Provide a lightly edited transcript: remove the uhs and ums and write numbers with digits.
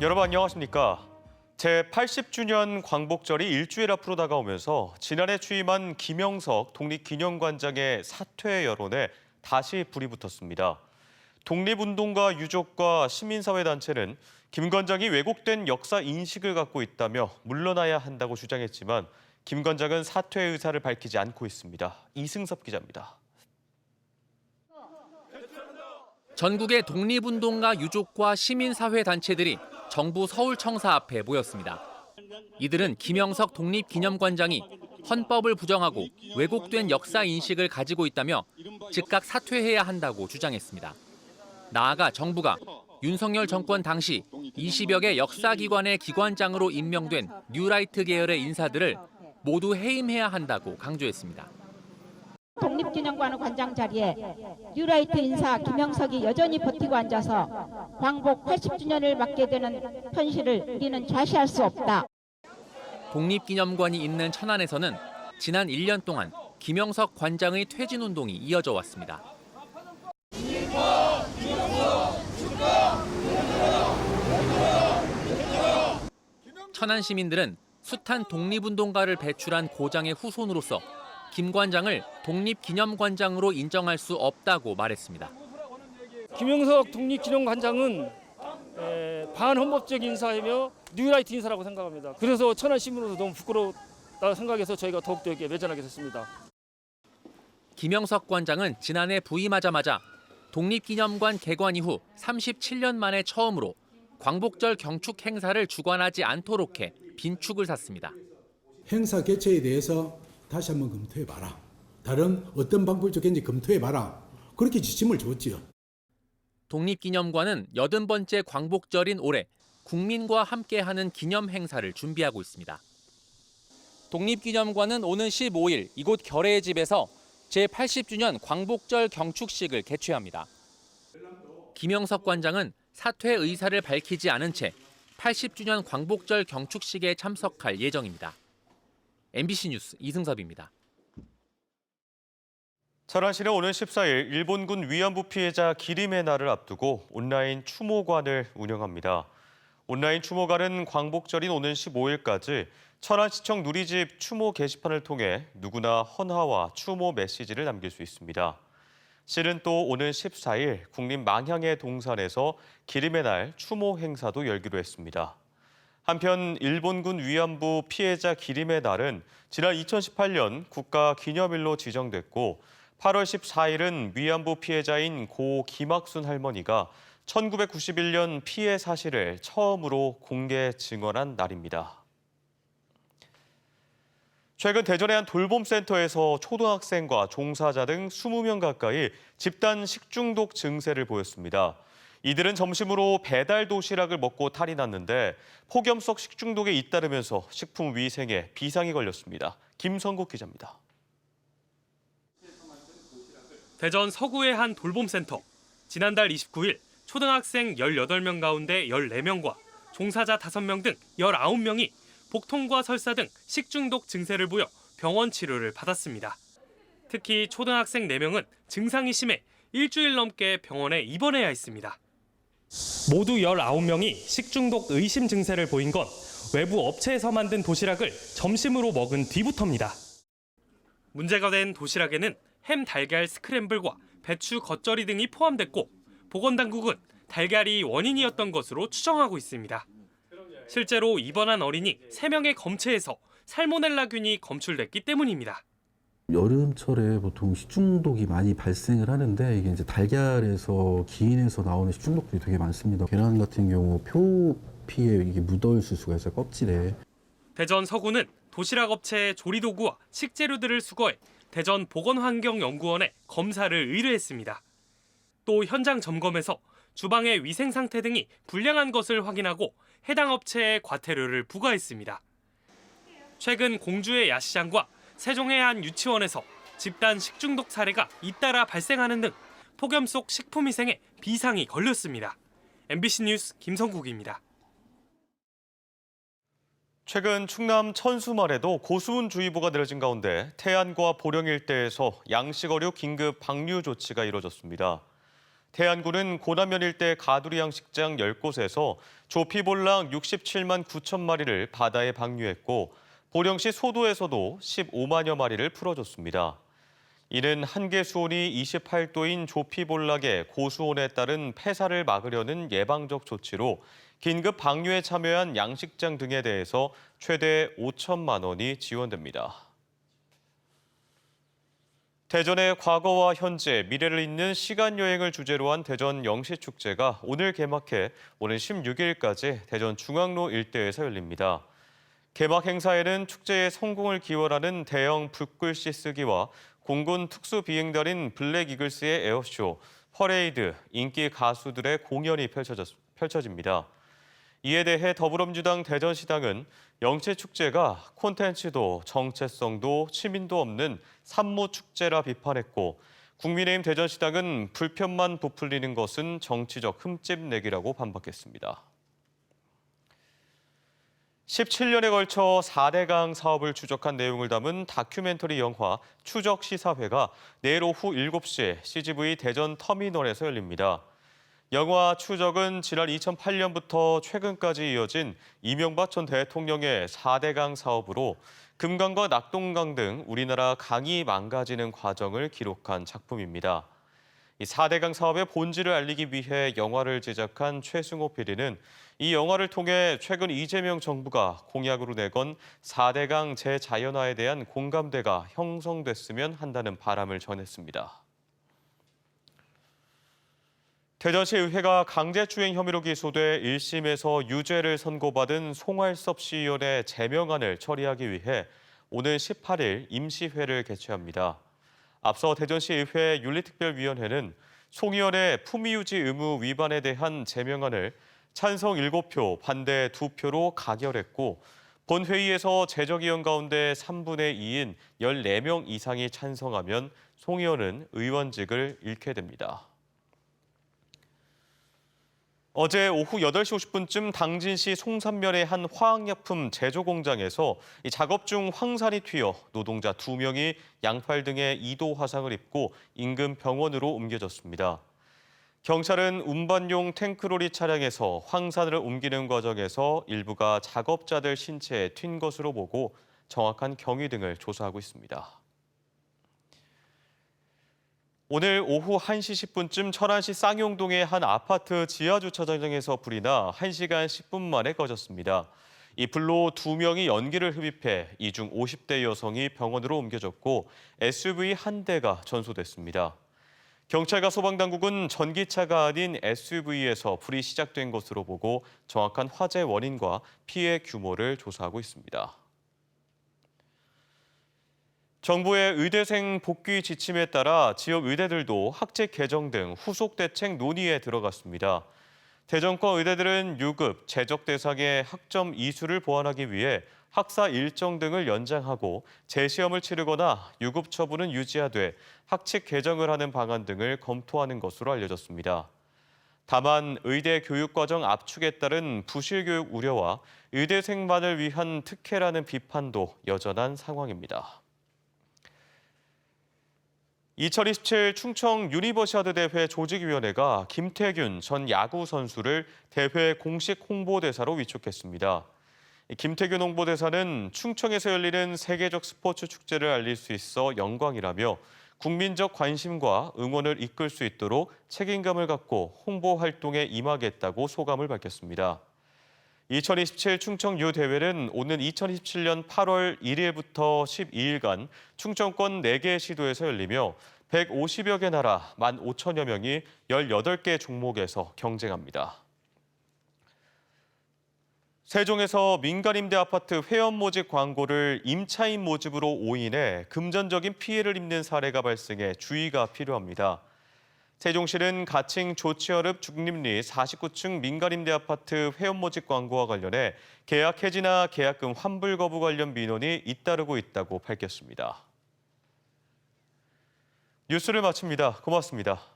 여러분 안녕하십니까? 제80주년 광복절이 일주일 앞으로 다가오면서 지난해 취임한 김영석 독립기념관장의 사퇴 여론에 다시 불이 붙었습니다. 독립운동가 유족과 시민사회단체는 김 관장이 왜곡된 역사 인식을 갖고 있다며 물러나야 한다고 주장했지만 김 관장은 사퇴 의사를 밝히지 않고 있습니다. 이승섭 기자입니다. 전국의 독립운동가 유족과 시민사회단체들이 정부 서울청사 앞에 모였습니다. 이들은 김영석 독립기념관장이 헌법을 부정하고 왜곡된 역사 인식을 가지고 있다며 즉각 사퇴해야 한다고 주장했습니다. 나아가 정부가 윤석열 정권 당시 20여 개 역사기관의 기관장으로 임명된 뉴라이트 계열의 인사들을 모두 해임해야 한다고 강조했습니다. 독립기념관 관장 자리에 뉴라이트 인사 김영석이 여전히 버티고 앉아서 광복 80주년을 맞게 되는 현실을 우리는 좌시할 수 없다. 독립기념관이 있는 천안에서는 지난 1년 동안 김영석 관장의 퇴진운동이 이어져 왔습니다. 천안 시민들은 숱한 독립운동가를 배출한 고장의 후손으로서 김 관장을 독립기념관장으로 인정할 수 없다고 말했습니다. 김영석 독립기념관장은 반헌법적 인사이며 뉴라이트 인사라고 생각합니다. 그래서 천안 시민으로서 너무 부끄럽다 생각해서 저희가 더욱더 이렇게 매전하게 됐습니다. 김영석 관장은 지난해 부임하자마자 독립기념관 개관 이후 37년 만에 처음으로 광복절 경축 행사를 주관하지 않도록 해 빈축을 샀습니다. 행사 개최에 대해서 다시 한번 검토해봐라. 다른 어떤 방법이 좋겠는지 검토해봐라. 그렇게 지침을 줬지요. 독립기념관은 80번째 광복절인 올해 국민과 함께하는 기념 행사를 준비하고 있습니다. 독립기념관은 오는 15일 이곳 결의의 집에서 제80주년 광복절 경축식을 개최합니다. 김영석 관장은 사퇴 의사를 밝히지 않은 채 80주년 광복절 경축식에 참석할 예정입니다. MBC 뉴스 이승섭입니다. 천안시는 오는 14일 일본군 위안부 피해자 기림의 날을 앞두고 온라인 추모관을 운영합니다. 온라인 추모관은 광복절인 오는 15일까지 천안시청 누리집 추모 게시판을 통해 누구나 헌화와 추모 메시지를 남길 수 있습니다. 시는 또 오는 14일 국립 망향의 동산에서 기림의 날 추모 행사도 열기로 했습니다. 한편 일본군 위안부 피해자 기림의 날은 지난 2018년 국가기념일로 지정됐고 8월 14일은 위안부 피해자인 고 김학순 할머니가 1991년 피해 사실을 처음으로 공개 증언한 날입니다. 최근 대전의 한 돌봄센터에서 초등학생과 종사자 등 20명 가까이 집단 식중독 증세를 보였습니다. 이들은 점심으로 배달 도시락을 먹고 탈이 났는데 폭염 속 식중독에 잇따르면서 식품 위생에 비상이 걸렸습니다. 김성국 기자입니다. 대전 서구의 한 돌봄센터. 지난달 29일 초등학생 18명 가운데 14명과 종사자 5명 등 19명이 복통과 설사 등 식중독 증세를 보여 병원 치료를 받았습니다. 특히 초등학생 4명은 증상이 심해 일주일 넘게 병원에 입원해야 했습니다. 모두 19명이 식중독 의심 증세를 보인 건 외부 업체에서 만든 도시락을 점심으로 먹은 뒤부터입니다. 문제가 된 도시락에는 햄 달걀 스크램블과 배추 겉절이 등이 포함됐고 보건당국은 달걀이 원인이었던 것으로 추정하고 있습니다. 실제로 입원한 어린이 3명의 검체에서 살모넬라균이 검출됐기 때문입니다. 여름철에 보통 식중독이 많이 발생을 하는데 이게 이제 달걀에서 기인에서 나오는 식중독들이 되게 많습니다. 계란 같은 경우 표피에 이게 묻어있을 수가 있어요, 껍질에. 대전 서구는 도시락 업체의 조리도구와 식재료들을 수거해 대전 보건환경연구원에 검사를 의뢰했습니다. 또 현장 점검에서 주방의 위생 상태 등이 불량한 것을 확인하고 해당 업체에 과태료를 부과했습니다. 최근 공주의 야시장과 세종의 한 유치원에서 집단 식중독 사례가 잇따라 발생하는 등 폭염 속 식품 위생에 비상이 걸렸습니다. MBC 뉴스 김성국입니다. 최근 충남 천수말에도 고수운주의보가 내려진 가운데 태안과 보령 일대에서 양식어류 긴급 방류 조치가 이뤄졌습니다. 태안군은 고남면 일대 가두리 양식장 10곳에서 조피볼락 67만 9천 마리를 바다에 방류했고 보령시 소도에서도 15만여 마리를 풀어줬습니다. 이는 한계 수온이 28도인 조피볼락의 고수온에 따른 폐사를 막으려는 예방적 조치로 긴급 방류에 참여한 양식장 등에 대해서 최대 5천만 원이 지원됩니다. 대전의 과거와 현재, 미래를 잇는 시간여행을 주제로 한 대전 영시축제가 오늘 개막해 오는 16일까지 대전 중앙로 일대에서 열립니다. 개막 행사에는 축제의 성공을 기원하는 대형 붓글씨 쓰기와 공군 특수비행단인 블랙 이글스의 에어쇼, 퍼레이드, 인기 가수들의 공연이 펼쳐집니다. 이에 대해 더불어민주당 대전시당은 영시축제가 콘텐츠도 정체성도 치민도 없는 산무축제라 비판했고 국민의힘 대전시당은 불편만 부풀리는 것은 정치적 흠집내기라고 반박했습니다. 17년에 걸쳐 4대강 사업을 추적한 내용을 담은 다큐멘터리 영화 추적 시사회가 내일 오후 7시 CGV 대전 터미널에서 열립니다. 영화 추적은 지난 2008년부터 최근까지 이어진 이명박 전 대통령의 4대강 사업으로 금강과 낙동강 등 우리나라 강이 망가지는 과정을 기록한 작품입니다. 이 4대강 사업의 본질을 알리기 위해 영화를 제작한 최승호 PD는 이 영화를 통해 최근 이재명 정부가 공약으로 내건 4대강 재자연화에 대한 공감대가 형성됐으면 한다는 바람을 전했습니다. 대전시의회가 강제추행 혐의로 기소돼 1심에서 유죄를 선고받은 송할섭 시의원의 제명안을 처리하기 위해 오는 18일 임시회를 개최합니다. 앞서 대전시의회 윤리특별위원회는 송 의원의 품위유지 의무 위반에 대한 제명안을 찬성 7표, 반대 2표로 가결했고 본회의에서 제적의원 가운데 3분의 2인 14명 이상이 찬성하면 송 의원은 의원직을 잃게 됩니다. 어제 오후 8시 50분쯤 당진시 송산면의 한 화학약품 제조 공장에서 작업 중 황산이 튀어 노동자 2명이 양팔 등에 2도 화상을 입고 인근 병원으로 옮겨졌습니다. 경찰은 운반용 탱크로리 차량에서 황산을 옮기는 과정에서 일부가 작업자들 신체에 튄 것으로 보고 정확한 경위 등을 조사하고 있습니다. 오늘 오후 1시 10분쯤 천안시 쌍용동의 한 아파트 지하주차장에서 불이 나 1시간 10분 만에 꺼졌습니다. 이 불로 2명이 연기를 흡입해 이 중 50대 여성이 병원으로 옮겨졌고 SUV 한 대가 전소됐습니다. 경찰과 소방당국은 전기차가 아닌 SUV에서 불이 시작된 것으로 보고 정확한 화재 원인과 피해 규모를 조사하고 있습니다. 정부의 의대생 복귀 지침에 따라 지역 의대들도 학제 개정 등 후속 대책 논의에 들어갔습니다. 대전권 의대들은 유급, 재적 대상의 학점 이수를 보완하기 위해 학사 일정 등을 연장하고 재시험을 치르거나 유급 처분은 유지하되 학칙 개정을 하는 방안 등을 검토하는 것으로 알려졌습니다. 다만 의대 교육과정 압축에 따른 부실 교육 우려와 의대생만을 위한 특혜라는 비판도 여전한 상황입니다. 2027 충청 유니버시아드 대회 조직위원회가 김태균 전 야구 선수를 대회 공식 홍보대사로 위촉했습니다. 김태균 홍보대사는 충청에서 열리는 세계적 스포츠 축제를 알릴 수 있어 영광이라며 국민적 관심과 응원을 이끌 수 있도록 책임감을 갖고 홍보 활동에 임하겠다고 소감을 밝혔습니다. 2027 충청 유대회는 오는 2027년 8월 1일부터 12일간 충청권 4개 시도에서 열리며 150여 개 나라 15,000여 명이 18개 종목에서 경쟁합니다. 세종에서 민간임대 아파트 회원 모집 광고를 임차인 모집으로 오인해 금전적인 피해를 입는 사례가 발생해 주의가 필요합니다. 세종시는 가칭 조치어릅 중립리 49층 민간임대 아파트 회원 모집 광고와 관련해 계약 해지나 계약금 환불 거부 관련 민원이 잇따르고 있다고 밝혔습니다. 뉴스를 마칩니다. 고맙습니다.